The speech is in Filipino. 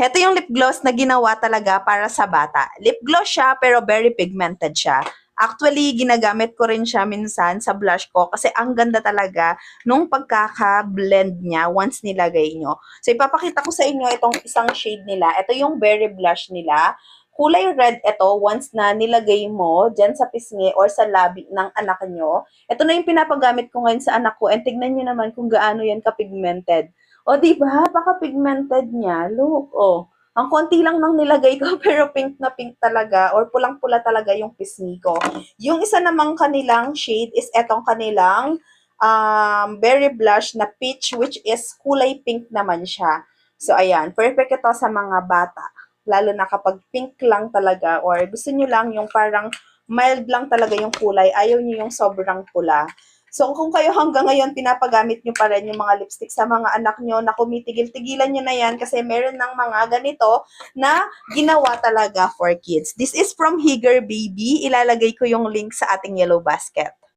Heto yung lip gloss na ginawa talaga para sa bata. Lip gloss siya pero very pigmented siya. Actually, ginagamit ko rin siya minsan sa blush ko kasi ang ganda talaga nung pagkaka-blend niya once nilagay nyo. So, ipapakita ko sa inyo itong isang shade nila. Ito yung berry blush nila. Kulay red ito once na nilagay mo dyan sa pisngi or sa labi ng anak nyo. Ito na yung pinapagamit ko ngayon sa anak ko and tignan nyo naman kung gaano yan ka-pigmented. O, di ba? Paka-pigmented niya. Look, oh. Ang konti lang nang nilagay ko, pero pink na pink talaga, or pulang-pula talaga yung pisngi ko. Yung isa namang kanilang shade is etong kanilang berry blush na peach, which is kulay pink naman siya. So, ayan. Perfect ito sa mga bata. Lalo na kapag pink lang talaga, or gusto nyo lang yung parang mild lang talaga yung kulay, ayaw nyo yung sobrang pula. So, kung kayo hanggang ngayon pinapagamit nyo pa rin yung mga lipstick sa mga anak nyo na kumitigil-tigilan nyo na yan kasi meron ng mga ganito na ginawa talaga for kids. This is from Higger Baby. Ilalagay ko yung link sa ating yellow basket.